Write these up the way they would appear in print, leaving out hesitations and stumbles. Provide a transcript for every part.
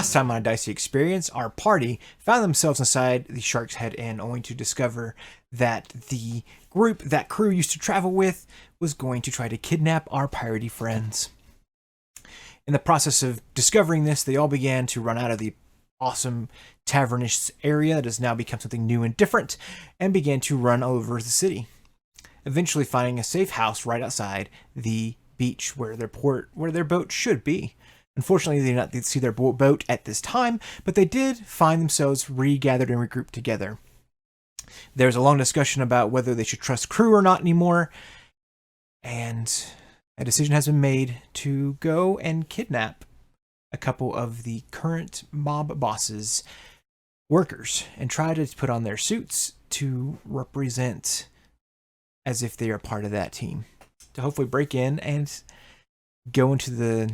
last time on A Dicey Experience, our party found themselves inside the Shark's Head Inn, only to discover that the group that crew used to travel with was going to try to kidnap our piratey friends. In the process of discovering this, they all began to run out of the awesome tavernish area that has now become something new and different, and began to run all over the city, eventually finding a safe house right outside the beach where their boat should be. Unfortunately, they did not see their boat at this time, but they did find themselves regathered and regrouped together. There's a long discussion about whether they should trust crew or not anymore, and a decision has been made to go and kidnap a couple of the current mob bosses' workers and try to put on their suits to represent as if they are part of that team, to hopefully break in and go into the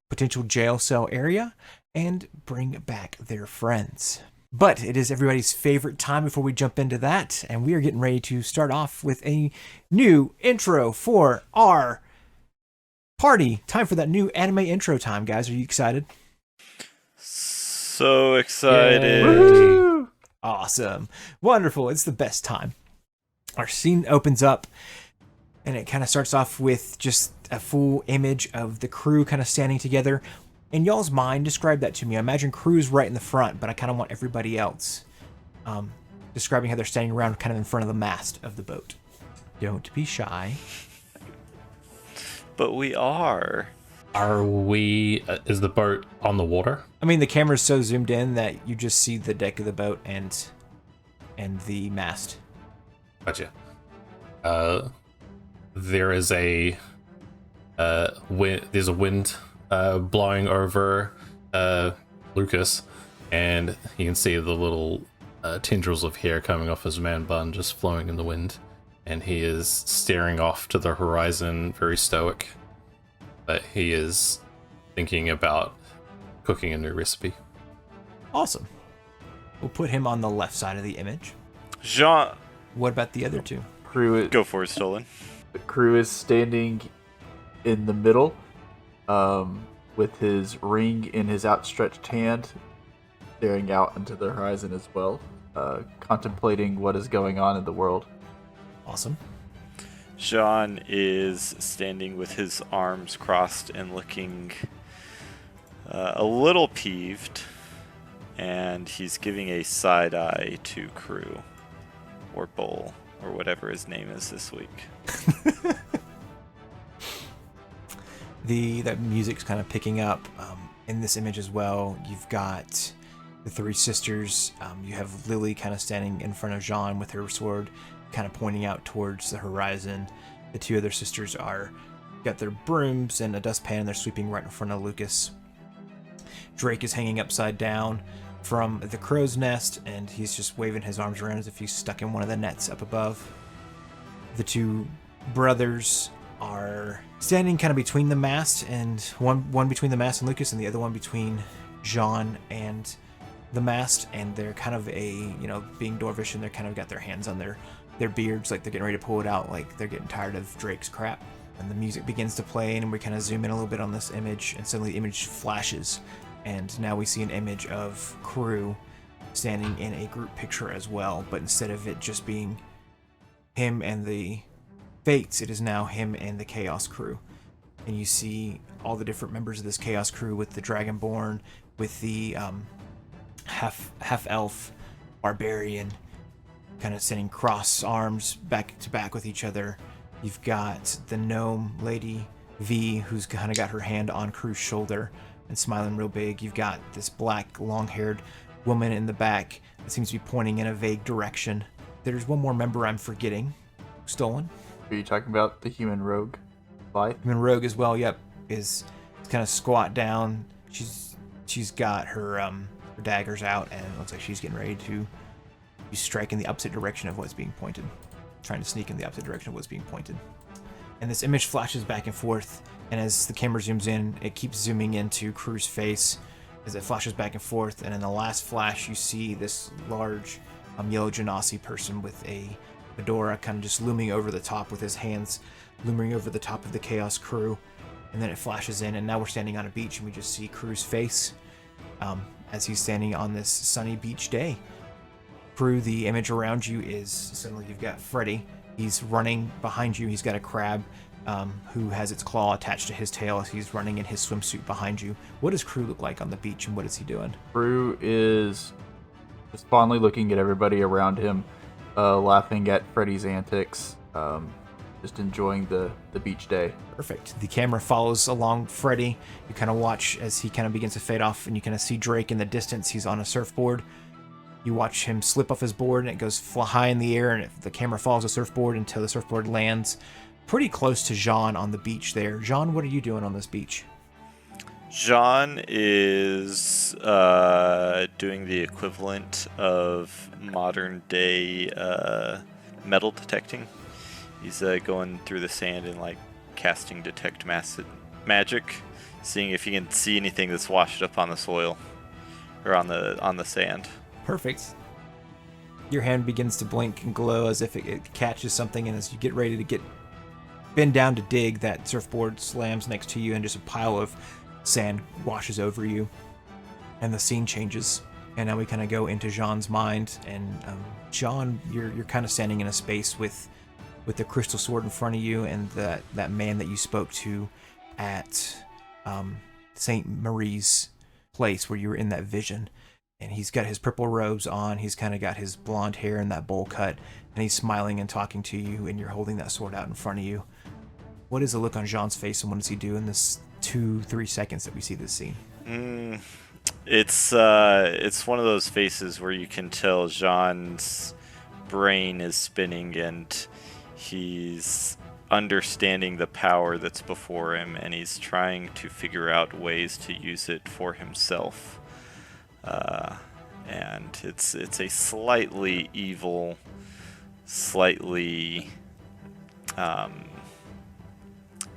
potential jail cell area and bring back their friends. But it is everybody's favorite time before we jump into that, and we are getting ready to start off with a new intro for our party. Time for that new anime intro time, guys. Are you excited? So excited. Woo! Awesome. Wonderful. It's the best time. Our scene opens up, and it kind of starts off with just a full image of the crew kind of standing together. In y'all's mind, describe that to me. I imagine crew's right in the front, but I kind of want everybody else describing how they're standing around kind of in front of the mast of the boat. Don't be shy. But we are. Are we... is the boat on the water? I mean, the camera's so zoomed in that you just see the deck of the boat and the mast. Gotcha. There is a there's a wind blowing over Lucas, and you can see the little tendrils of hair coming off his man bun just flowing in the wind, and he is staring off to the horizon, very stoic, but he is thinking about cooking a new recipe. Awesome. We'll put him on the left side of the image. Jean. What about the other two? Go for it, Stolen. The crew is standing in the middle, with his ring in his outstretched hand, staring out into the horizon as well, contemplating what is going on in the world. Awesome. Jean is standing with his arms crossed and looking a little peeved, and he's giving a side eye to Crew, or Bull, or whatever his name is this week. The music's kind of picking up in this image as well. You've got the three sisters. You have Lily kind of standing in front of Jean with her sword kind of pointing out towards the horizon. The two other sisters got their brooms and a dustpan, and they're sweeping right in front of Lucas. Drake is hanging upside down from the crow's nest, and he's just waving his arms around as if he's stuck in one of the nets up above. The two brothers are standing kind of between the mast, and one between the mast and Lucas, and the other one between Jean and the mast, and they're kind of being dwarvish, and they're kind of got their hands on their beards, like they're getting ready to pull it out, like they're getting tired of Drake's crap. And the music begins to play, and we kind of zoom in a little bit on this image, and suddenly the image flashes, and now we see an image of Crew standing in a group picture as well, but instead of it just being him and the Fates, it is now him and the Chaos Crew. And you see all the different members of this Chaos Crew, with the Dragonborn, with the half-elf barbarian, kind of standing cross arms back to back with each other. You've got the gnome lady, V, who's kind of got her hand on Crew's shoulder and smiling real big. You've got this black, long-haired woman in the back that seems to be pointing in a vague direction. There's one more member I'm forgetting. Stolen? Are you talking about the human rogue? Blythe? Human rogue as well, yep. Is kind of squat down. She's got her daggers out, and it looks like she's getting ready to strike in the opposite direction of what's being pointed. Trying to sneak in the opposite direction of what's being pointed. And this image flashes back and forth, and as the camera zooms in, it keeps zooming into Crew's face as it flashes back and forth, and in the last flash you see this large yellow genasi person with a fedora kind of just looming over the top, with his hands looming over the top of the Chaos Crew. And then it flashes in, and now we're standing on a beach, and we just see Crew's face. as he's standing on this sunny beach day. Crew, the image around you is suddenly you've got Freddy. He's running behind you. He's got a crab who has its claw attached to his tail as he's running in his swimsuit behind you. What does Crew look like on the beach, and what is he doing? Crew is just fondly looking at everybody around him, laughing at Freddy's antics, just enjoying the beach day. Perfect. The camera follows along Freddy. You kind of watch as he kind of begins to fade off, and you kind of see Drake in the distance. He's on a surfboard. You watch him slip off his board, and it goes fly high in the air, and the camera follows the surfboard until the surfboard lands pretty close to Jean on the beach there. Jean, what are you doing on this beach? Jean is doing the equivalent of modern day metal detecting. He's going through the sand and like casting detect magic, seeing if he can see anything that's washed up on the soil or on the sand. Perfect. Your hand begins to blink and glow as if it catches something, and as you get ready to bend down to dig, that surfboard slams next to you, and just a pile of sand washes over you, and the scene changes. And now we kind of go into Jean's mind, and Jean, you're kind of standing in a space with the crystal sword in front of you, and that man that you spoke to at St. Marie's place where you were in that vision. And he's got his purple robes on, he's kind of got his blonde hair and that bowl cut, and he's smiling and talking to you, and you're holding that sword out in front of you. What is the look on Jean's face, and what does he do in this 2-3 seconds that we see this scene? It's one of those faces where you can tell Jean's brain is spinning, and he's understanding the power that's before him, and he's trying to figure out ways to use it for himself. And it's a slightly evil, slightly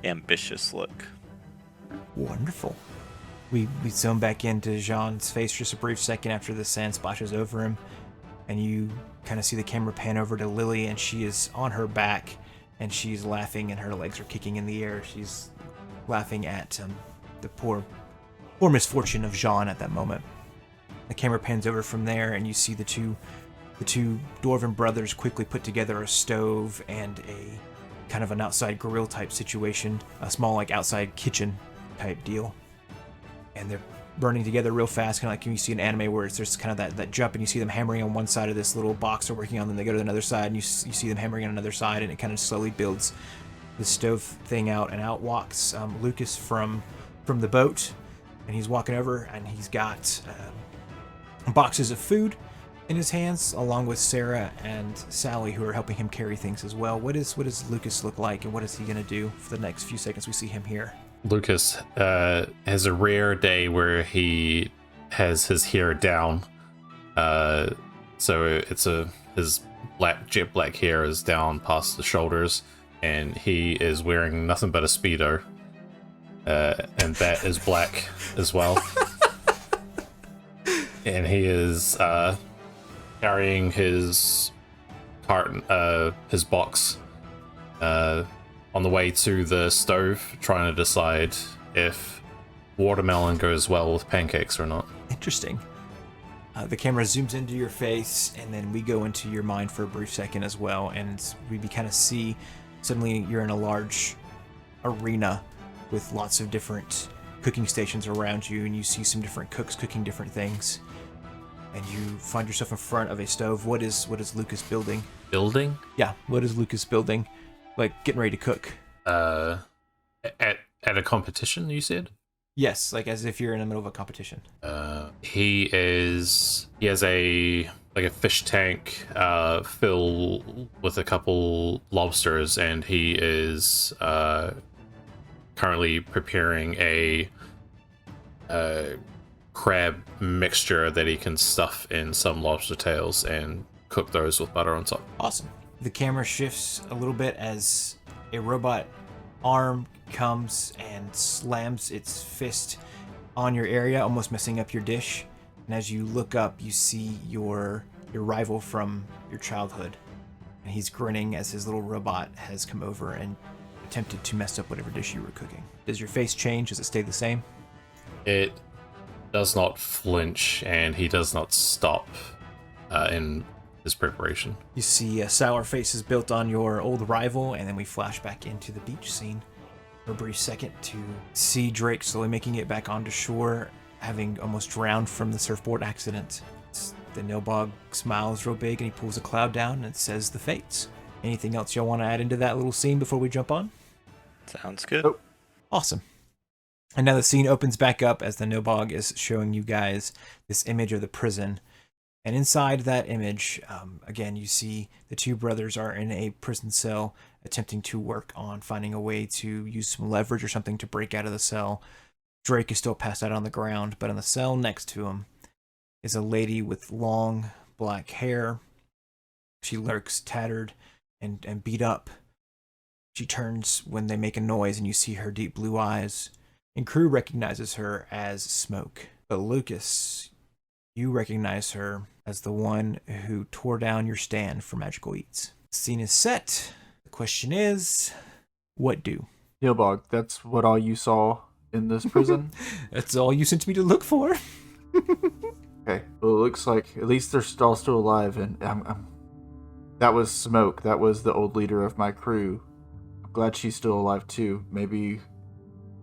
ambitious look. Wonderful. We zoom back into Jean's face just a brief second after the sand splashes over him, and you kind of see the camera pan over to Lily, and she is on her back, and she's laughing, and her legs are kicking in the air. She's laughing at the poor misfortune of Jean at that moment. The camera pans over from there, and you see the two Dwarven brothers quickly put together a stove and a kind of an outside grill type situation, a small like outside kitchen type deal. And they're burning together real fast, kind of like when you see an anime where there's kind of that jump, and you see them hammering on one side of this little box they're working on, then they go to another side, and you see them hammering on another side, and it kind of slowly builds the stove thing out, and out walks Lucas from the boat, and he's walking over, and he's got boxes of food in his hands, along with Sarah and Sally, who are helping him carry things as well. What does Lucas look like, and what is he going to do for the next few seconds we see him here? Lucas has a rare day where he has his hair down. So his jet black hair is down past the shoulders, and he is wearing nothing but a Speedo. And that is black as well. And he is carrying his carton, his box, on the way to the stove, trying to decide if watermelon goes well with pancakes or not. Interesting. The camera zooms into your face, and then we go into your mind for a brief second as well, and we kind of see suddenly you're in a large arena with lots of different cooking stations around you, and you see some different cooks cooking different things, and you find yourself in front of a stove. What is Lucas building? Building? Yeah. What is Lucas building? Like getting ready to cook? At a competition, you said? Yes, like as if you're in the middle of a competition. He has a fish tank filled with a couple lobsters, and he is currently preparing a crab mixture that he can stuff in some lobster tails and cook those with butter on top. Awesome. The camera shifts a little bit as a robot arm comes and slams its fist on your area, almost messing up your dish. And as you look up, you see your rival from your childhood. And he's grinning as his little robot has come over and attempted to mess up whatever dish you were cooking. Does your face change? Does it stay the same? It does not flinch, and he does not stop in his preparation. You see sour faces built on your old rival, and then we flash back into the beach scene for a brief second to see Drake slowly making it back onto shore, having almost drowned from the surfboard accident. The Nilbog smiles real big, and he pulls a cloud down, and it says the fates. Anything else y'all want to add into that little scene before we jump on? Sounds good. Nope. Awesome. And now the scene opens back up as the Nilbog is showing you guys this image of the prison. And inside that image, again, you see the two brothers are in a prison cell attempting to work on finding a way to use some leverage or something to break out of the cell. Drake is still passed out on the ground, but in the cell next to him is a lady with long black hair. She lurks tattered and beat up. She turns when they make a noise, and you see her deep blue eyes. And Crew recognizes her as Smoke. But Lucas, you recognize her as the one who tore down your stand for Magical Eats. The scene is set. The question is, what do? Nilbog, that's what all you saw in this prison? That's all you sent me to look for. Okay, well, it looks like at least they're all still alive, and that was Smoke. That was the old leader of my crew. I'm glad she's still alive, too. Maybe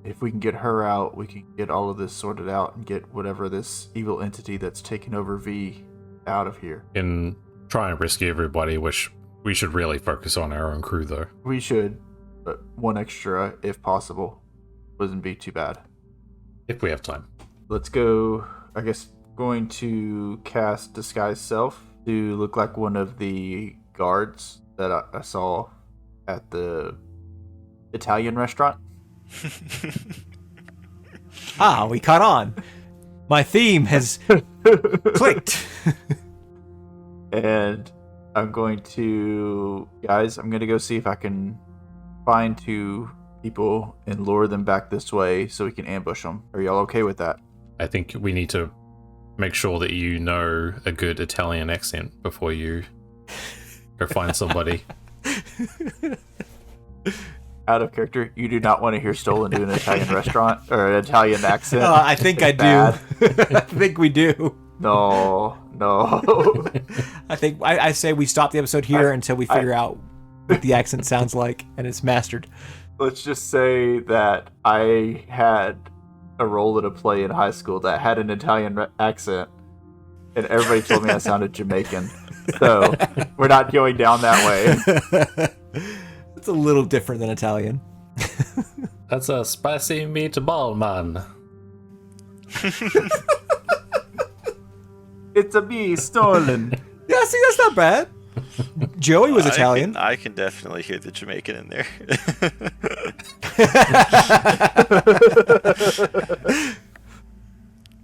if we can get her out, we can get all of this sorted out and get whatever this evil entity that's taken over V out of here. In trying to rescue everybody, which we should really focus on our own crew, though. We should, but one extra, if possible, wouldn't be too bad. If we have time. Let's go, I guess, going to cast Disguise Self to look like one of the guards that I saw at the Italian restaurant. We caught on. My theme has clicked. And I'm going to go see if I can find two people and lure them back this way so we can ambush them. Are y'all okay with that? I think we need to make sure that you know a good Italian accent before you go find somebody. Out of character, you do not want to hear Stolen do an Italian restaurant or an Italian accent. I think I do. I think we do. No. I think I say we stop the episode here until we figure out what the accent sounds like and it's mastered. Let's just say that I had a role in a play in high school that had an Italian accent, and everybody told me I sounded Jamaican. So we're not going down that way. It's a little different than Italian. That's a spicy meatball, man. It's a me, Stolen. Yeah, see, that's not bad. Joey was Italian. I can definitely hear the Jamaican in there.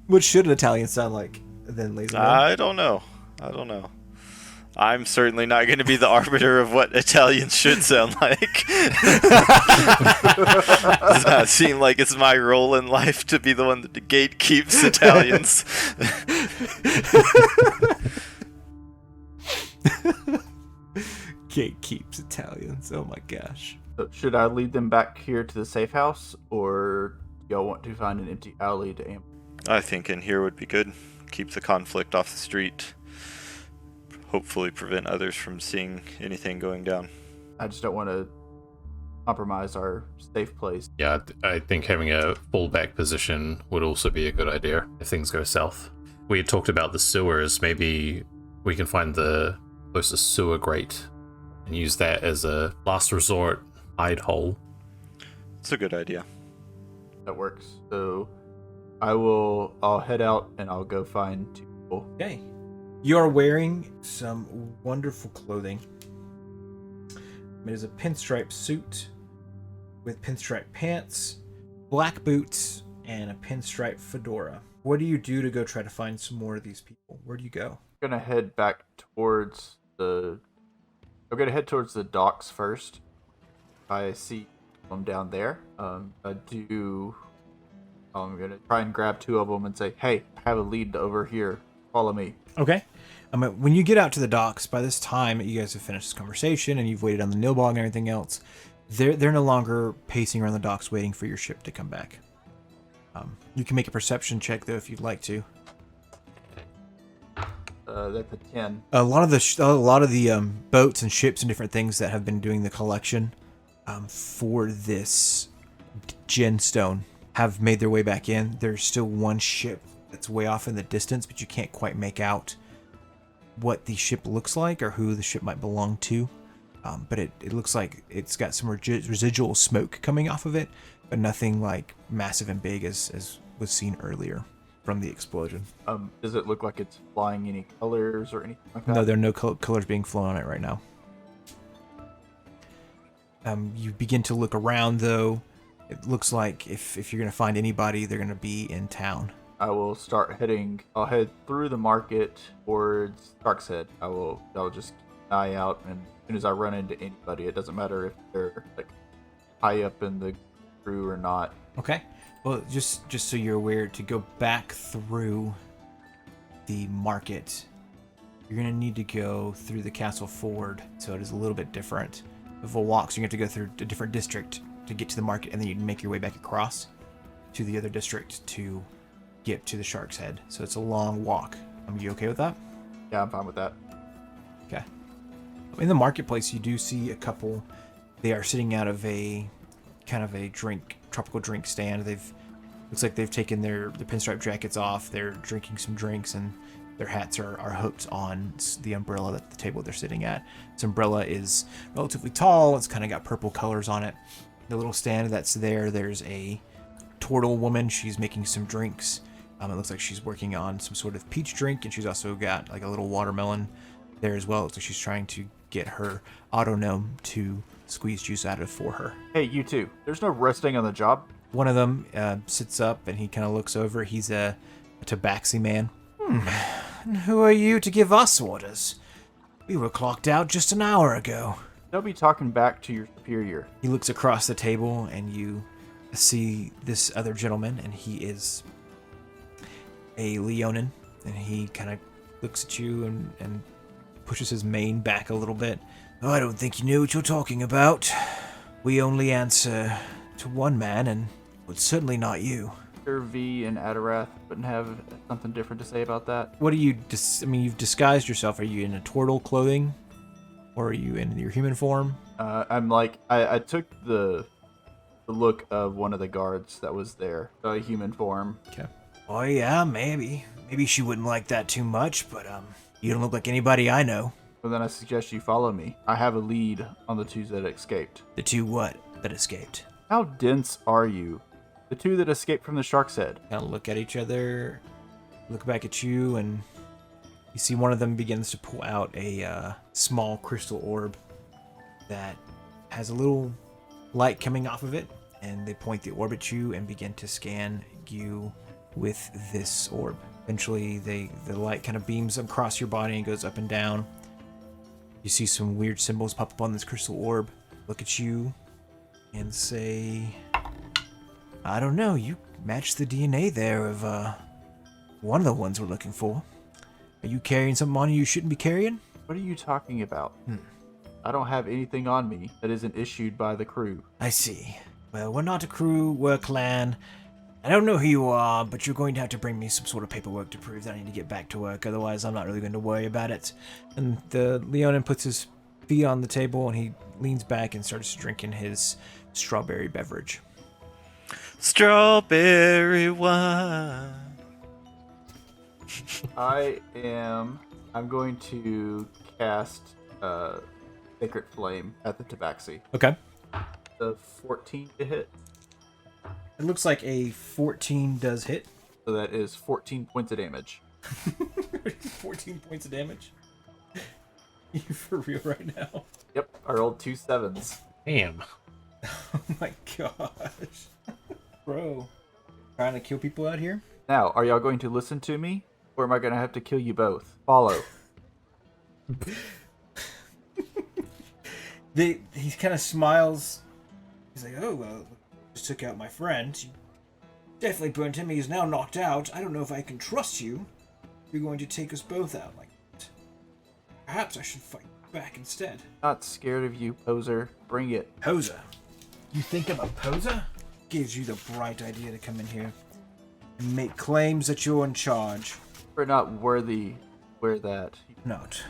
What should an Italian sound like then, Laser? I don't know. I'm certainly not going to be the arbiter of what Italians should sound like. Does not seem like it's my role in life to be the one that gatekeeps Italians. Gatekeeps Italians. Oh my gosh. So should I lead them back here to the safe house, or do y'all want to find an empty alley to ambush? I think in here would be good. Keep the conflict off the street. Hopefully prevent others from seeing anything going down. I just don't want to compromise our safe place. Yeah, I think having a fallback position would also be a good idea if things go south. We had talked about the sewers. Maybe we can find the closest sewer grate and use that as a last resort hide hole. It's a good idea. That works. So I'll head out and I'll go find two people. Okay. You are wearing some wonderful clothing. It is a pinstripe suit with pinstripe pants, black boots, and a pinstripe fedora. What do you do to go try to find some more of these people? Where do you go? I'm gonna head back towards the docks first. I see them down there. I'm gonna try and grab two of them and say, "Hey, I have a lead over here. Follow me." Okay. When you get out to the docks, by this time you guys have finished this conversation and you've waited on the Nilbog and everything else. They're no longer pacing around the docks waiting for your ship to come back. You can make a perception check though if you'd like to. That's a 10. A lot of the boats and ships and different things that have been doing the collection for this gemstone have made their way back in. There's still one ship that's way off in the distance, but you can't quite make out what the ship looks like or who the ship might belong to. But it looks like it's got some residual smoke coming off of it, but nothing like massive and big as was seen earlier from the explosion. Does it look like it's flying any colors or anything like that? No, there are no colors being flown on it right now. You begin to look around, though. It looks like if you're going to find anybody, they're going to be in town. I'll head through the market towards Shark's Head. I'll just keep an eye out, and as soon as I run into anybody, it doesn't matter if they're like high up in the crew or not. Okay. Well, just so you're aware, to go back through the market, you're going to need to go through the castle ford, so it is a little bit different of a walk. So you have to go through a different district to get to the market, and then you make your way back across to the other district to get to the Shark's Head. So it's a long walk. Are you okay with that? Yeah, I'm fine with that. Okay. In the marketplace, you do see a couple. They are sitting out of a kind of a tropical drink stand. Looks like they've taken their pinstripe jackets off. They're drinking some drinks, and their hats are hooked on the umbrella at the table they're sitting at. This umbrella is relatively tall. It's kind of got purple colors on it. The little stand that's there's a turtle woman. She's making some drinks. It looks like she's working on some sort of peach drink, and she's also got like a little watermelon there as well. It looks like she's trying to get her auto gnome to squeeze juice out of for her. Hey, you two. There's no resting on the job. One of them sits up and he kind of looks over. He's a tabaxi man. And who are you to give us orders? We were clocked out just an hour ago. Don't be talking back to your superior. He looks across the table and you see this other gentleman, and he is a Leonin, and he kind of looks at you and pushes his mane back a little bit. Oh, I don't think you knew what you're talking about. We only answer to one man, and well, it's certainly not you. Sure, V and Adarath wouldn't have something different to say about that. What are you? You've disguised yourself. Are you in a turtle clothing, or are you in your human form? I'm like I took the look of one of the guards that was there, a human form. Okay. Oh yeah, maybe she wouldn't like that too much, but you don't look like anybody I know. Well, then I suggest you follow me. I have a lead on the two that escaped. The two what that escaped? How dense are you? The two that escaped from the Shark's Head. Kind of look at each other, look back at you, and you see one of them begins to pull out a small crystal orb that has a little light coming off of it, and they point the orb at you and begin to scan you with this orb. Eventually, the light kind of beams across your body and goes up and down. You see some weird symbols pop up on this crystal orb, look at you, and say, I don't know, you matched the DNA there of one of the ones we're looking for. Are you carrying something on you shouldn't be carrying? What are you talking about? I don't have anything on me that isn't issued by the crew. I see. Well, we're not a crew, we're a clan. I don't know who you are, but you're going to have to bring me some sort of paperwork to prove that I need to get back to work. Otherwise, I'm not really going to worry about it. And the Leonin puts his feet on the table and he leans back and starts drinking his strawberry beverage. Strawberry wine. I'm going to cast Sacred Flame at the Tabaxi. Okay. The 14 to hit. It looks like a 14 does hit. So that is 14 points of damage. 14 points of damage? You for real right now? Yep, I rolled 2 7s. Damn. Oh my gosh. Bro. Trying to kill people out here? Now, are y'all going to listen to me? Or am I going to have to kill you both? Follow. He kind of smiles. He's like, oh, well, just took out my friend. You definitely burnt him. He's now knocked out. I don't know if I can trust you. You're going to take us both out like that. Perhaps I should fight back instead. Not scared of you, poser. Bring it. Poser? You think I'm a poser? Gives you the bright idea to come in here. make claims that you're in charge. We're not worthy. We're that. Not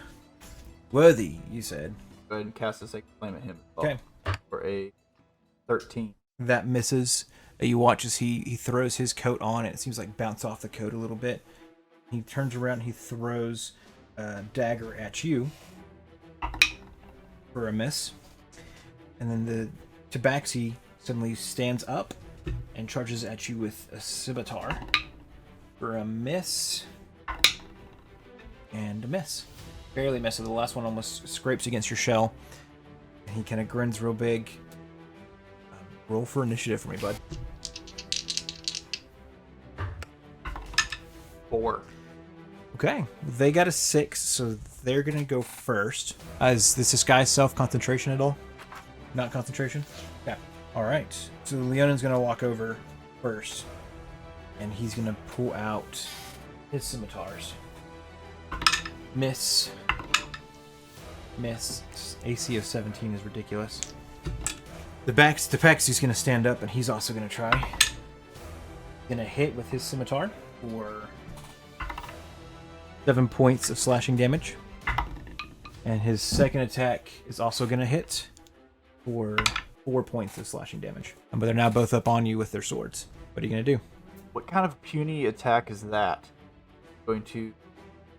worthy, you said. Go ahead and cast a second flame at him. As well. Okay. For a 13. That misses. You watch as he throws his coat on, and it seems like bounce off the coat a little bit. He turns around and he throws a dagger at you for a miss. And then the Tabaxi suddenly stands up and charges at you with a scimitar for a miss and a miss. Barely misses. The last one almost scrapes against your shell. And he kind of grins real big. Roll for initiative for me, bud. 4. Okay, they got a 6, so they're gonna go first. Is this guy's self-concentration at all? Not concentration? Yeah. Alright, so Leonan's gonna walk over first, and he's gonna pull out his scimitars. Miss. Miss. AC of 17 is ridiculous. The Paxi's gonna stand up, and he's also gonna try. Gonna hit with his scimitar for 7 points of slashing damage. And his second attack is also going to hit for 4 points of slashing damage. But they're now both up on you with their swords. What are you going to do? What kind of puny attack is that? I'm going to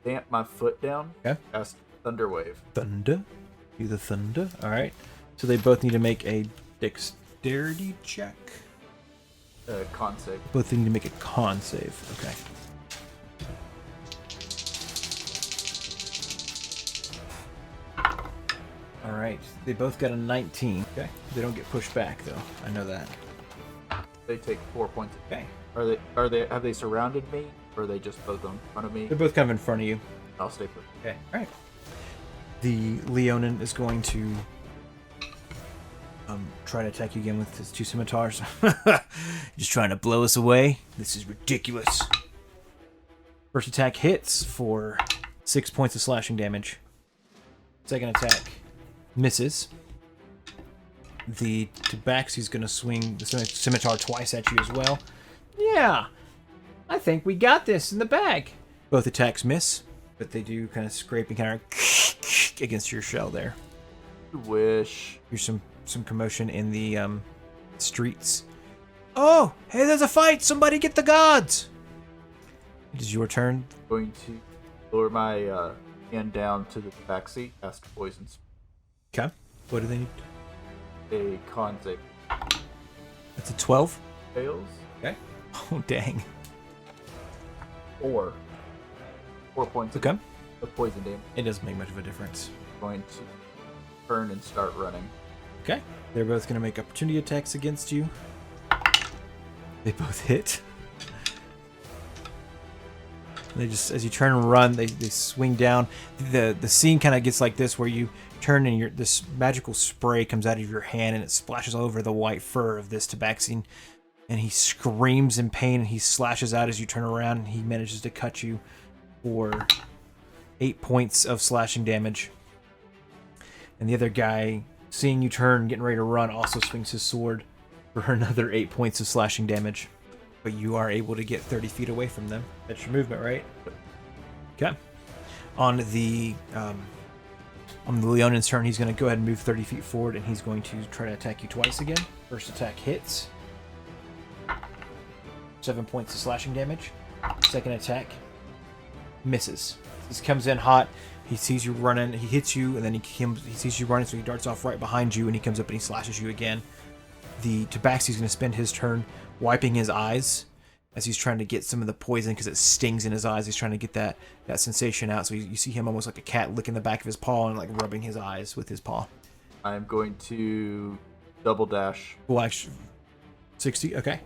stamp my foot down. Okay. Cast Thunder Wave. Thunder? Do the thunder? Alright. So they both need to make a dexterity check. Con save. Both need to make a con save. Okay. Alright, they both got a 19. Okay. They don't get pushed back though. I know that. They take 4 points. Okay. Have they surrounded me? Or are they just both in front of me? They're both kind of in front of you. I'll stay put. Okay. Alright. The Leonin is going to try to attack you again with his 2 scimitars. Just trying to blow us away. This is ridiculous. First attack hits for 6 points of slashing damage. Second attack misses. The Tabaxi's going to swing the scimitar twice at you as well. Yeah, I think we got this in the bag. Both attacks miss, but they do kind of scraping kind of against your shell there. Wish. Here's some commotion in the streets. Oh, hey, there's a fight! Somebody get the gods! It is your turn. I'm going to lower my hand down to the backseat. Cast Poison. Okay. What do they need? A con save. That's a 12. Fails. Okay. Oh, dang. 4 points Okay. of poison damage. It doesn't make much of a difference. Going to turn and start running. Okay. They're both going to make opportunity attacks against you. They both hit. They just, as you turn and run, they swing down. The scene kind of gets like this, where you turn and this magical spray comes out of your hand and it splashes all over the white fur of this Tabaxi, and he screams in pain and he slashes out as you turn around, and he manages to cut you for 8 points of slashing damage. And the other guy, seeing you turn, getting ready to run, also swings his sword for another 8 points of slashing damage. But you are able to get 30 feet away from them. That's your movement, right? Okay. On the Leonin's turn, he's going to go ahead and move 30 feet forward, and he's going to try to attack you twice again. First attack hits. 7 points of slashing damage. Second attack misses. He comes in hot. He sees you running. He hits you, and then he sees you running, so he darts off right behind you, and he comes up and he slashes you again. The Tabaxi's going to spend his turn wiping his eyes as he's trying to get some of the poison, because it stings in his eyes. He's trying to get that sensation out. So you see him almost like a cat licking the back of his paw and like rubbing his eyes with his paw. I'm going to double dash. Well, actually, 60. Okay.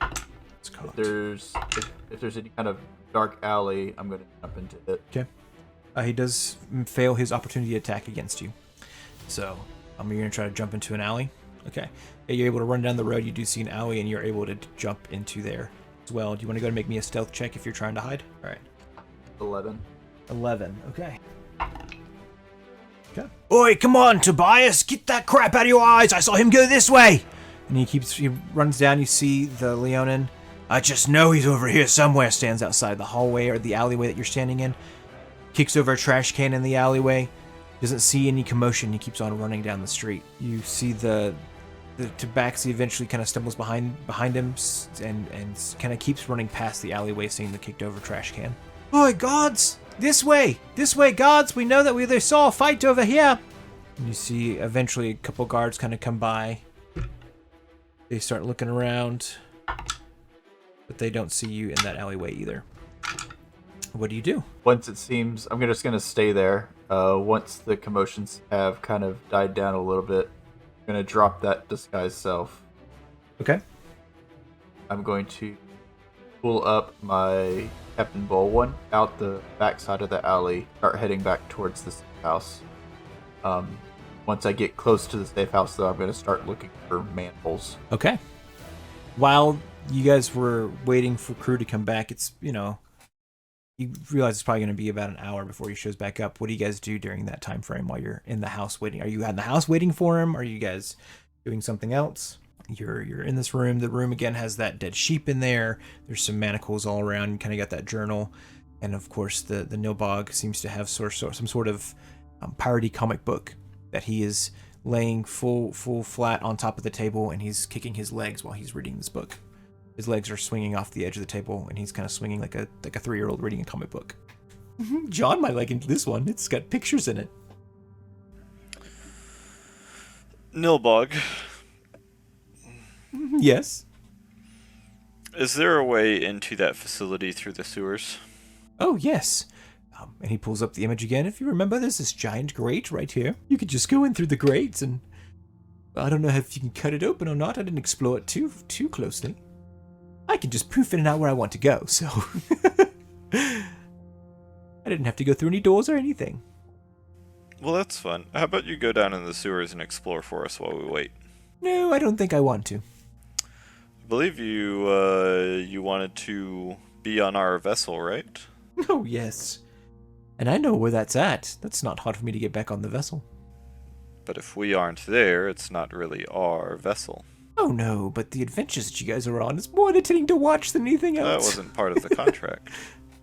Let's call If there's any kind of dark alley, I'm going to jump into it. Okay. He does fail his opportunity attack against you. So you're going to try to jump into an alley. Okay. Yeah, you're able to run down the road. You do see an alley, and you're able to jump into there as well. Do you want to go and make me a stealth check if you're trying to hide? All right. 11. 11. Okay. Okay. Oi, come on, Tobias! Get that crap out of your eyes! I saw him go this way! And he runs down. You see the Leonin I just know he's over here somewhere. Stands outside the hallway or the alleyway that you're standing in. Kicks over a trash can in the alleyway. Doesn't see any commotion. He keeps on running down the street. You see the tabaxi eventually kind of stumbles behind him and kind of keeps running past the alleyway, seeing the kicked over trash can. Boy, guards! This way, guards! We know that they saw a fight over here. And you see eventually a couple guards kind of come by. They start looking around, but they don't see you in that alleyway either. What do you do? Once it seems, I'm just going to stay there. Once the commotions have kind of died down a little bit, I'm going to drop that disguise self. Okay. I'm going to pull up my Captain Bull one out the backside of the alley, start heading back towards the safe house. Once I get close to the safe house, though, I'm going to start looking for manholes. Okay. While you guys were waiting for crew to come back, it's, you realize it's probably going to be about an hour before he shows back up. What do you guys do during that time frame while you're in the house waiting? Are you in the house waiting for him? Are you guys doing something else? You're in this room. The room again has that dead sheep in there. There's some manacles all around. You kind of got that journal, and of course the Nilbog seems to have some sort of piratey comic book that he is laying full flat on top of the table, and he's kicking his legs while he's reading this book. His legs are swinging off the edge of the table, and he's kind of swinging like a 3-year-old reading a comic book. John might like this one. It's got pictures in it. Nilbog. Yes. Is there a way into that facility through the sewers? Oh, yes. And he pulls up the image again. If you remember, there's this giant grate right here. You could just go in through the grate, and I don't know if you can cut it open or not. I didn't explore it too closely. I can just poof in and out where I want to go, so I didn't have to go through any doors or anything. Well, that's fun. How about you go down in the sewers and explore for us while we wait? No, I don't think I want to. I believe you wanted to be on our vessel, right? Oh, yes. And I know where that's at. That's not hard for me to get back on the vessel. But if we aren't there, it's not really our vessel. Oh, no, but the adventures that you guys are on is more entertaining to watch than anything else. That wasn't part of the contract.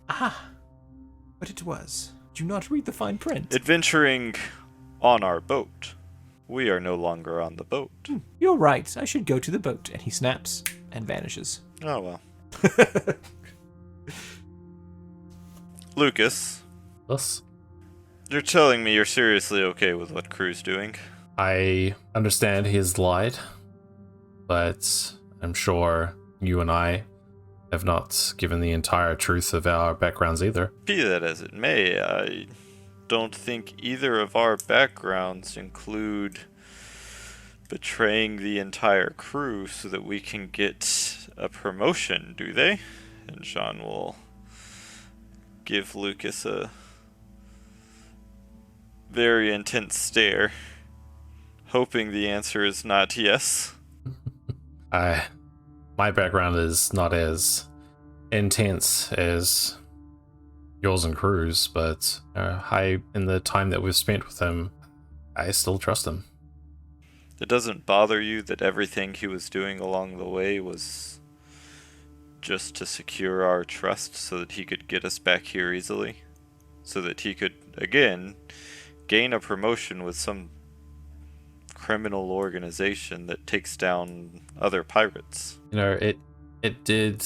But it was. Do not read the fine print. Adventuring on our boat. We are no longer on the boat. You're right. I should go to the boat. And he snaps and vanishes. Oh, well. Lucas. Us? You're telling me you're seriously okay with what Crew's doing? I understand he's lied, but I'm sure you and I have not given the entire truth of our backgrounds either. Be that as it may, I don't think either of our backgrounds include betraying the entire crew so that we can get a promotion, do they? And Sean will give Lucas a very intense stare, hoping the answer is not yes. My background is not as intense as yours and Crew's, but in the time that we've spent with him, I still trust him. It doesn't bother you that everything he was doing along the way was just to secure our trust so that he could get us back here easily? So that he could, again, gain a promotion with some criminal organization that takes down other pirates. It did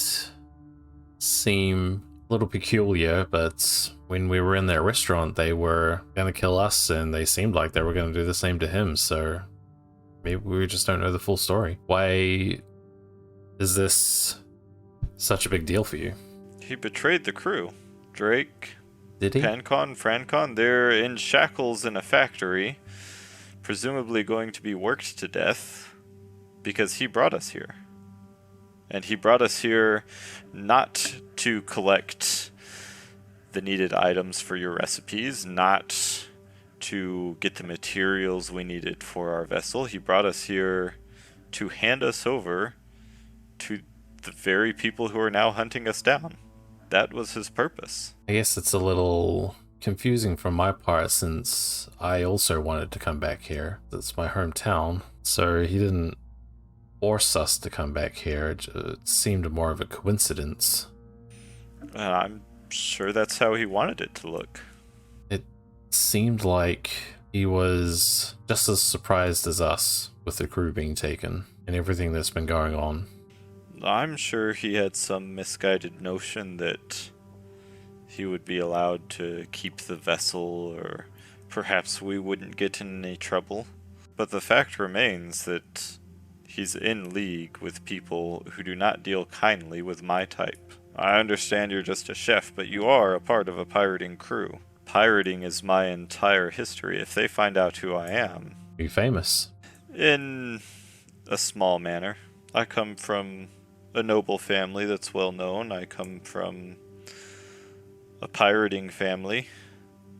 seem a little peculiar, but when we were in their restaurant, they were going to kill us, and they seemed like they were going to do the same to him, so maybe we just don't know the full story. Why is this such a big deal for you? He betrayed the crew. Drake, Did he? Pancon, Francon, they're in shackles in a factory, presumably going to be worked to death because he brought us here. And he brought us here not to collect the needed items for your recipes, not to get the materials we needed for our vessel. He brought us here to hand us over to the very people who are now hunting us down. That was his purpose. I guess it's a little confusing from my part, since I also wanted to come back here. That's my hometown. So he didn't force us to come back here. It seemed more of a coincidence. And I'm sure that's how he wanted it to look. It seemed like he was just as surprised as us with the crew being taken and everything that's been going on. I'm sure he had some misguided notion that he would be allowed to keep the vessel, or perhaps we wouldn't get in any trouble. But the fact remains that he's in league with people who do not deal kindly with my type. I understand you're just a chef, but you are a part of a pirating crew. Pirating is my entire history. If they find out who I am... Be famous. In a small manner. I come from a noble family that's well known. I come from a pirating family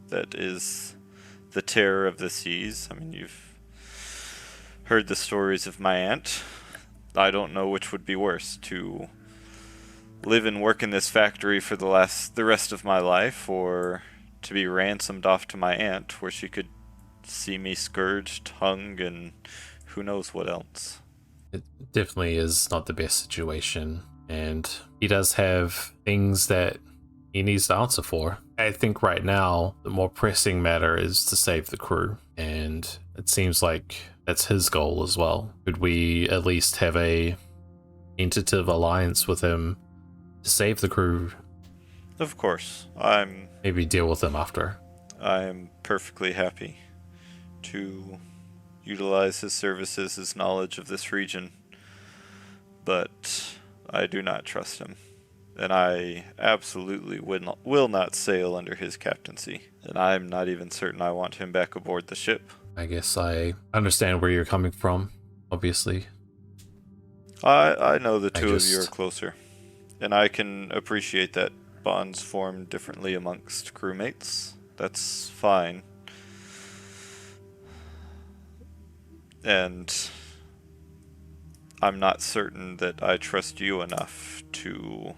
that is the terror of the seas. I mean, you've heard the stories of my aunt. I don't know which would be worse, to live and work in this factory for the rest of my life, or to be ransomed off to my aunt where she could see me scourged, hung, and who knows what else. It definitely is not the best situation, and he does have things that he needs to answer for. I think right now the more pressing matter is to save the crew, and it seems like that's his goal as well. Could we at least have a tentative alliance with him to save the crew? Of course. Maybe deal with him after. I'm perfectly happy to utilize his services, his knowledge of this region, but I do not trust him. And I absolutely will not sail under his captaincy. And I'm not even certain I want him back aboard the ship. I guess I understand where you're coming from, obviously. I know the two of you are closer. And I can appreciate that bonds form differently amongst crewmates. That's fine. And I'm not certain that I trust you enough to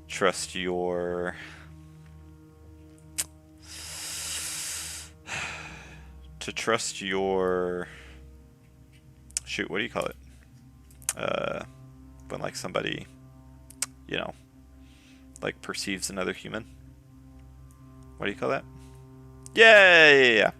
trust your shoot, what do you call it? When like somebody, like perceives another human. What do you call that? Yeah.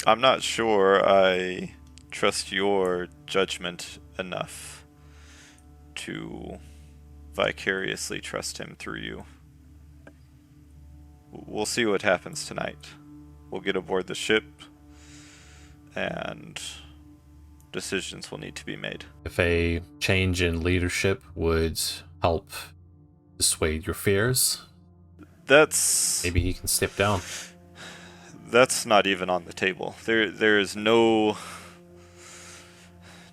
I'm not sure I trust your judgment enough to vicariously trust him through you. We'll see what happens tonight. We'll get aboard the ship, and decisions will need to be made. If a change in leadership would help dissuade your fears, maybe he can step down. That's not even on the table. There is no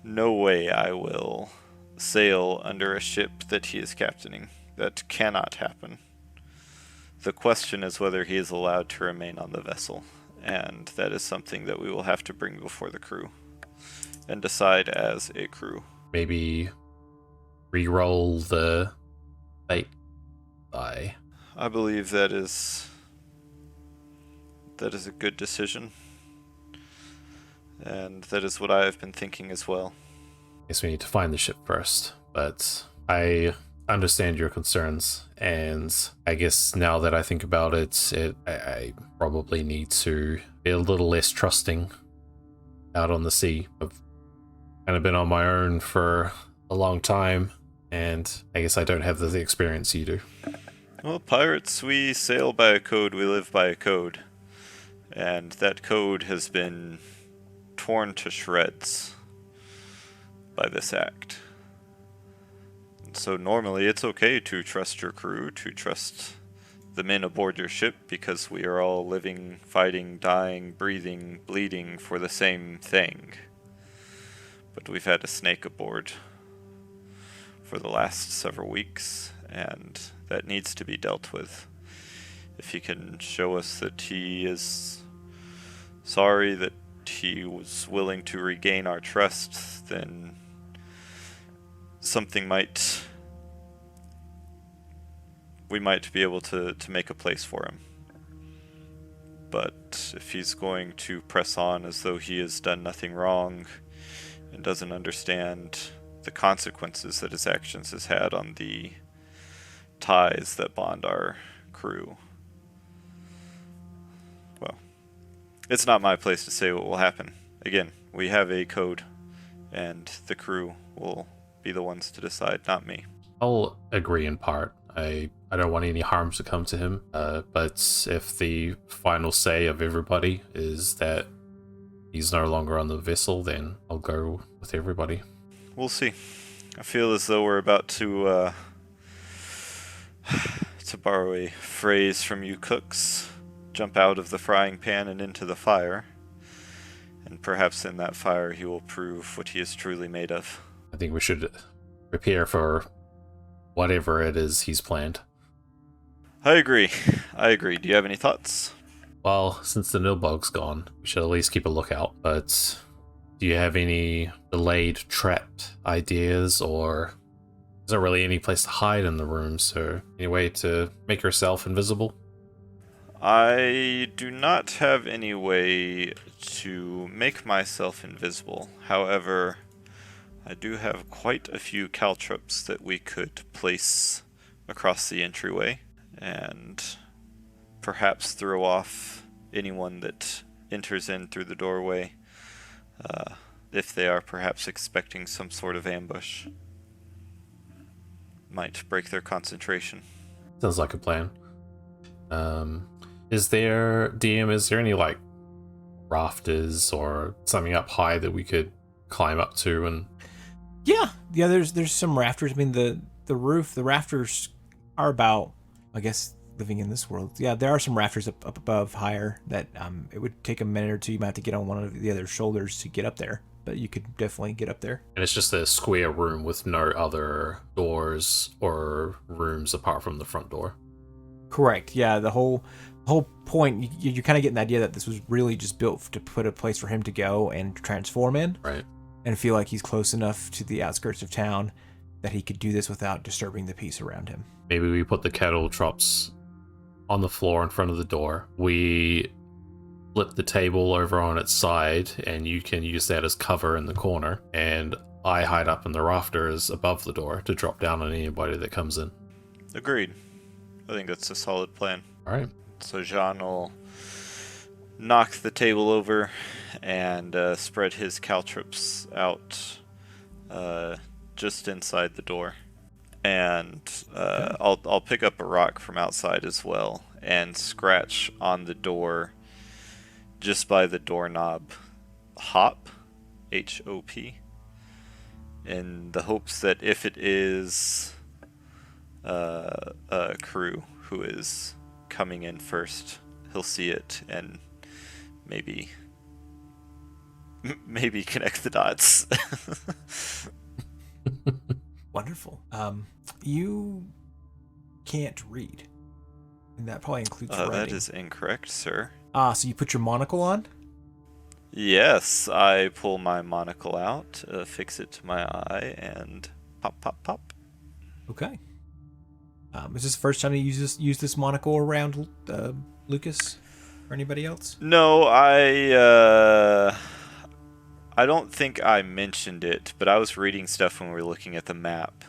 way I will sail under a ship that he is captaining. That cannot happen. The question is whether he is allowed to remain on the vessel, and that is something that we will have to bring before the crew and decide as a crew. Maybe re-roll the fate die. I believe that is a good decision, and that is what I have been thinking as well. Guess we need to find the ship first, but I understand your concerns, and I guess now that I think about it, I probably need to be a little less trusting out on the sea. I've kind of been on my own for a long time, and I guess I don't have the experience you do. Well, pirates, we sail by a code, we live by a code. And that code has been torn to shreds by this act. And so normally it's okay to trust your crew, to trust the men aboard your ship, because we are all living, fighting, dying, breathing, bleeding for the same thing. But we've had a snake aboard for the last several weeks, and that needs to be dealt with. If he can show us that he is sorry, that he was willing to regain our trust, then something might we might be able to make a place for him. But if he's going to press on as though he has done nothing wrong and doesn't understand the consequences that his actions has had on the ties that bond our crew, well, it's not my place to say what will happen. Again, we have a code, and the crew will be the ones to decide, not me. I'll agree in part. I don't want any harm to come to him, but if the final say of everybody is that he's no longer on the vessel, then I'll go with everybody. We'll see. I feel as though we're about to borrow a phrase from you cooks, jump out of the frying pan and into the fire, and perhaps in that fire he will prove what he is truly made of. I think we should prepare for whatever it is he's planned. I agree. Do you have any thoughts? Well, since the Nilbog's gone, we should at least keep a lookout, but do you have any delayed trapped ideas, or is there really any place to hide in the rooms, or any way to make yourself invisible? I do not have any way to make myself invisible. However, I do have quite a few caltrops that we could place across the entryway and perhaps throw off anyone that enters in through the doorway if they are perhaps expecting some sort of ambush. Might break their concentration. Sounds like a plan. Is there any like rafters or something up high that we could climb up to? And Yeah. There's some rafters. I mean, the rafters are about, I guess, living in this world. Yeah, there are some rafters up above higher that it would take a minute or two. You might have to get on one of the other shoulders to get up there, but you could definitely get up there. it's just a square room with no other doors or rooms apart from the front door. Correct. Yeah, the whole point, you're kind of getting the idea that this was really just built to put a place for him to go and transform in. Right. And feel like he's close enough to the outskirts of town that he could do this without disturbing the peace around him. Maybe we put the kettle drops on the floor in front of the door. We flip the table over on its side, and you can use that as cover in the corner. And I hide up in the rafters above the door to drop down on anybody that comes in. Agreed. I think that's a solid plan. All right. So Jean will knock the table over and spread his caltrops out just inside the door. And I'll pick up a rock from outside as well and scratch on the door just by the doorknob. Hop, H-O-P, in the hopes that if it is a crew who is coming in first, he'll see it and maybe connect the dots. Wonderful. You can't read, and that probably includes writing. That is incorrect, sir. So you put your monocle on? Yes, I pull my monocle out, fix it to my eye, and pop, pop, pop. Okay. Is this the first time you use this monocle around Lucas or anybody else? No, I don't think I mentioned it, but I was reading stuff when we were looking at the map,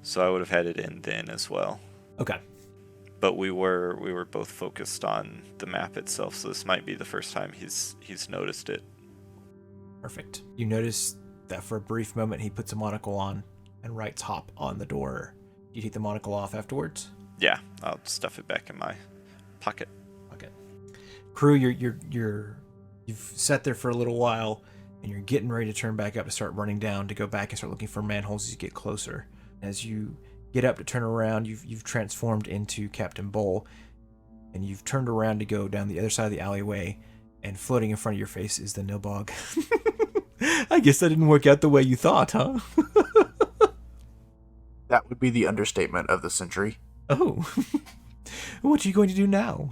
so I would have had it in then as well. Okay. But we were both focused on the map itself, so this might be the first time he's noticed it. Perfect. You notice that for a brief moment he puts a monocle on and writes "hop" on the door. Do you take the monocle off afterwards? Yeah, I'll stuff it back in my pocket. Okay. Crew, you've sat there for a little while, and you're getting ready to turn back up to start running down to go back and start looking for manholes as you get closer. As you get up to turn around, you've transformed into Captain Bull, and you've turned around to go down the other side of the alleyway, and floating in front of your face is the Nilbog. I guess that didn't work out the way you thought, huh? That would be the understatement of the century. Oh. What are you going to do now?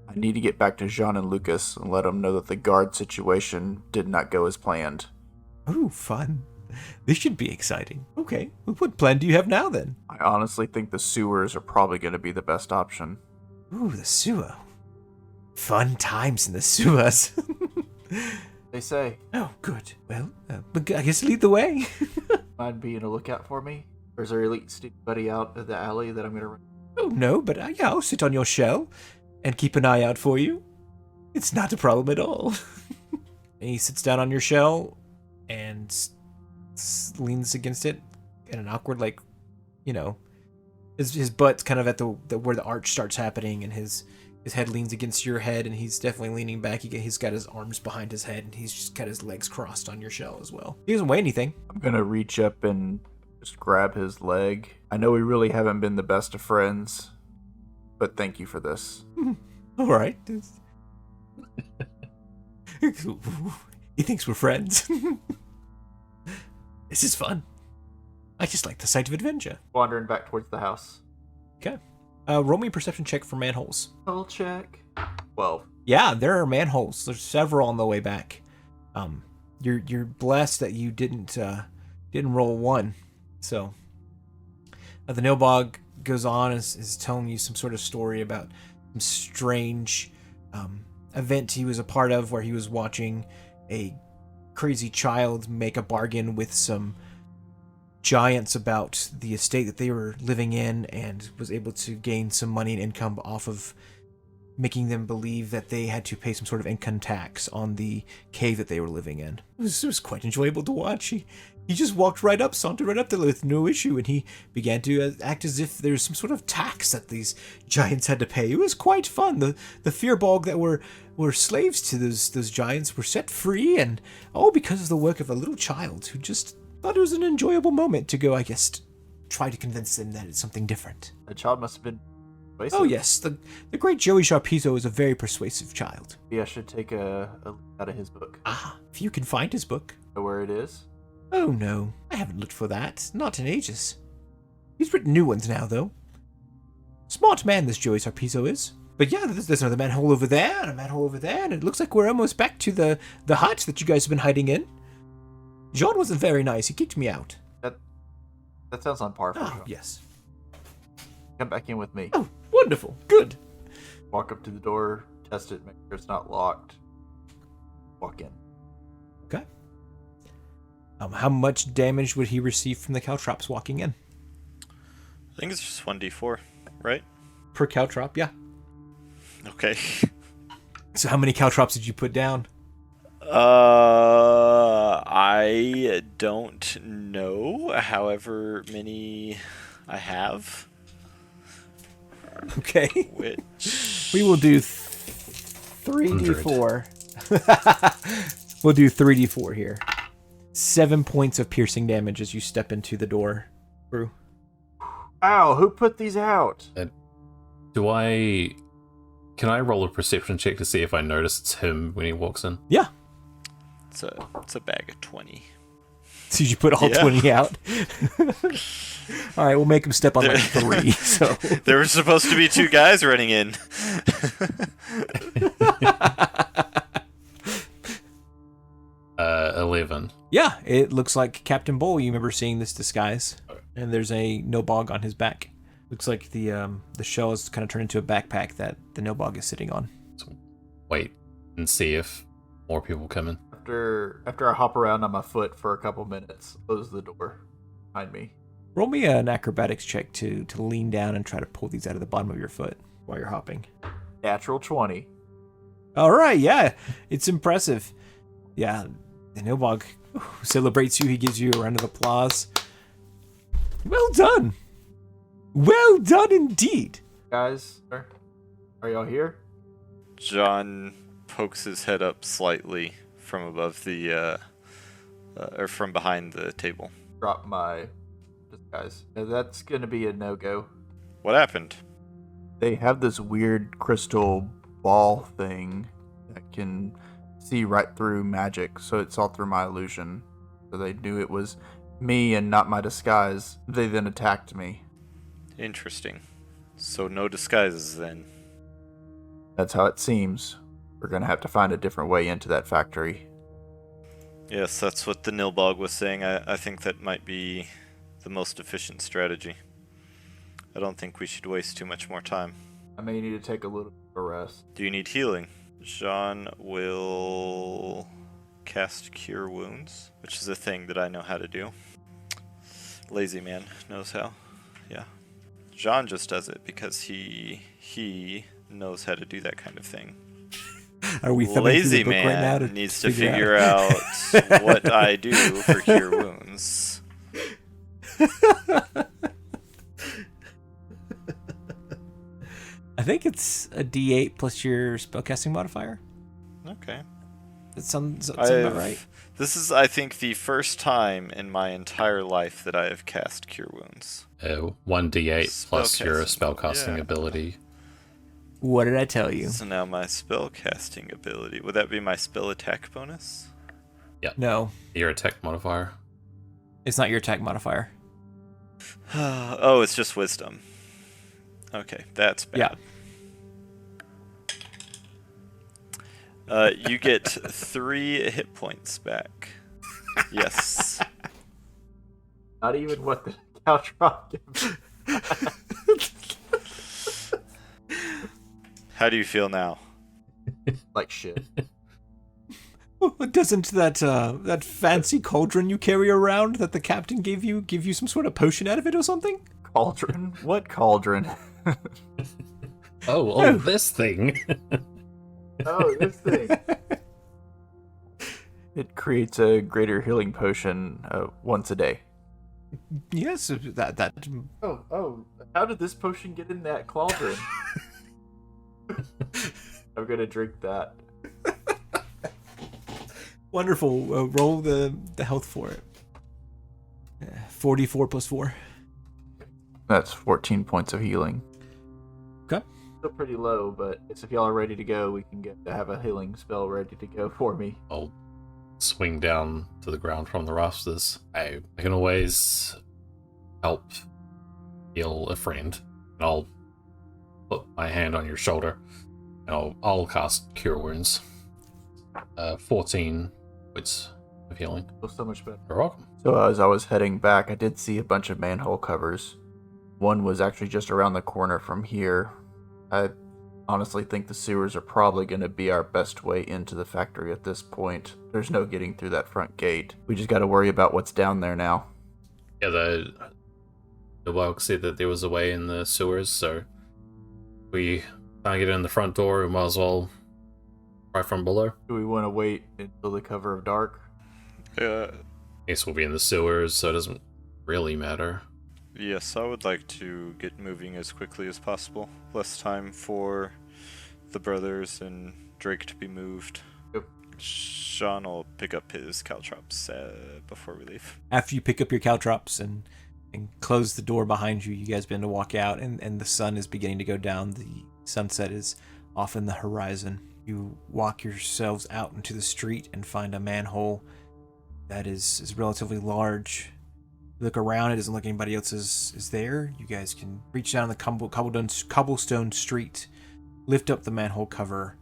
I need to get back to Jean and Lucas and let them know that the guard situation did not go as planned. Oh, fun. This should be exciting. Okay, well, what plan do you have now then? I honestly think the sewers are probably going to be the best option. Ooh, the sewer. Fun times in the sewers. They say. Oh, good. Well, but I guess lead the way. Mind being a lookout for me? Or is there anybody out of the alley that I'm going to run? Oh, no, but yeah, I'll sit on your shell and keep an eye out for you. It's not a problem at all. And he sits down on your shell and leans against it in an awkward, like, you know, his butt's kind of at the where the arch starts happening, and his head leans against your head, and he's definitely leaning back. He's got his arms behind his head, and he's just got his legs crossed on your shell as well. He doesn't weigh anything. I'm going to reach up and just grab his leg. I know we really haven't been the best of friends, but thank you for this. All right. He thinks we're friends. This is fun. I just like the sight of adventure. Wandering back towards the house. Okay. Roll me a perception check for manholes. I'll check. 12. Yeah, there are manholes. There's several on the way back. You're blessed that you didn't roll one. So the Nilbog goes on is telling you some sort of story about some strange event he was a part of, where he was watching a crazy child make a bargain with some giants about the estate that they were living in, and was able to gain some money and income off of making them believe that they had to pay some sort of income tax on the cave that they were living in. It was quite enjoyable to watch. He just walked right up, sauntered right up there with no issue, and he began to act as if there's some sort of tax that these giants had to pay. It was quite fun. The Fearbog that were slaves to those giants were set free, and all because of the work of a little child who just thought it was an enjoyable moment to go, I guess, try to convince them that it's something different. The child must have been persuasive. Oh yes, the great Joey Sharpizo is a very persuasive child. Maybe I should take a look out of his book. Ah, if you can find his book. Know where it is? Oh no, I haven't looked for that. Not in ages. He's written new ones now, though. Smart man, this Joey Sarpizo is. But yeah, there's another manhole over there, and a manhole over there, and it looks like we're almost back to the hut that you guys have been hiding in. Jean wasn't very nice. He kicked me out. That sounds on par for Oh, Jean. yes. Come back in with me. Oh, wonderful. Good. Walk up to the door, test it, make sure it's not locked. Walk in. Okay. How much damage would he receive from the caltrops walking in? I think it's just 1d4, right? Per caltrop, yeah. Okay. So how many caltrops did you put down? I don't know. However many I have. Okay. Which We will do 3d4. We'll do 3d4 here. 7 points of piercing damage as you step into the door. Brew. Ow, who put these out? Can I roll a perception check to see if I notice it's him when he walks in? Yeah. it's a bag of 20. So you put all Yeah. 20 out. All right, we'll make him step on like 3. So There were supposed to be 2 guys running in. 11. yeah, it looks like Captain Bull. You remember seeing this disguise, and there's a Nilbog on his back. Looks like the shell is kind of turned into a backpack that the Nilbog is sitting on. So wait and see if more people come in. After I hop around on my foot for a couple minutes, close the door behind me. Roll me an acrobatics check to lean down and try to pull these out of the bottom of your foot while you're hopping. Natural 20. All right, yeah, it's impressive. Yeah, the Nilbog celebrates you. He gives you a round of applause. Well done. Well done indeed. Guys, are y'all here? John pokes his head up slightly from above the or from behind the table. Drop my disguise. Now, that's gonna be a no-go. What happened? They have this weird crystal ball thing that can see right through magic, so it's all through my illusion. So they knew it was me and not my disguise. They then attacked me. Interesting. So no disguises then. That's how it seems. We're gonna have to find a different way into that factory. Yes, that's what the Nilbog was saying. I think that might be the most efficient strategy. I don't think we should waste too much more time. I may need to take a little bit of a rest. Do you need healing? Jean will cast Cure Wounds, which is a thing that I know how to do. Lazy man knows how. Yeah. Jean just does it because he knows how to do that kind of thing. Are we thumbing through Lazy the book man right now to needs to figure out what I do for Cure Wounds. I think it's a D8 plus your spellcasting modifier. Okay. That sounds about right. This is, I think, the first time in my entire life that I have cast Cure Wounds. 1d8 plus your spellcasting Yeah. ability. What did I tell you? So now my spellcasting ability. Would that be my spell attack bonus? No, Your attack modifier. it's not your attack modifier. Oh, it's just wisdom. Okay, that's bad. You get 3 hit points back. Yes. Not even what the caltrop gives. How do you feel now? Like shit. Doesn't that fancy cauldron you carry around that the captain gave you give you some sort of potion out of it or something? Cauldron? What cauldron? Oh, this thing. Oh, this thing. It creates a greater healing potion once a day. Yes, that. Oh, how did this potion get in that cauldron? I'm gonna drink that. Wonderful. Roll the health for it. 44 plus 4. That's 14 points of healing. Okay. Still pretty low, but if y'all are ready to go, we can get to have a healing spell ready to go for me. I'll swing down to the ground from the rafters. I can always help heal a friend. And I'll put my hand on your shoulder. And I'll cast Cure Wounds. 14 points of healing. Feels so much better. You're welcome. So as I was heading back, I did see a bunch of manhole covers. One was actually just around the corner from here. I honestly think the sewers are probably going to be our best way into the factory at this point. There's no getting through that front gate. We just got to worry about what's down there now. Yeah, the Wilk said that there was a way in the sewers, so we can't get in the front door, we might as well try from below. Do we want to wait until the cover of dark? Guess we'll be in the sewers, so it doesn't really matter. Yes, I would like to get moving as quickly as possible. Less time for the brothers and Drake to be moved. Yep. Sean will pick up his caltrops before we leave. After you pick up your caltrops and close the door behind you, you guys begin to walk out, and the sun is beginning to go down. The sunset is off in the horizon. You walk yourselves out into the street and find a manhole that is relatively large. You look around, it doesn't look like anybody else is there. You guys can reach down the cobblestone street, lift up the manhole cover,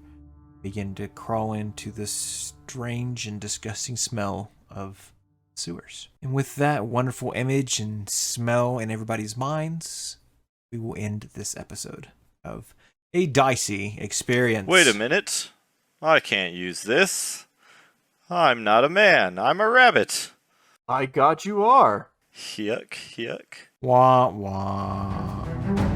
begin to crawl into this strange and disgusting smell of sewers. And with that wonderful image and smell in everybody's minds, we will end this episode of A Dicey Experience. Wait a minute. I can't use this. I'm not a man. I'm a rabbit. My God, you are! Yuck, yuck. Wah, wah.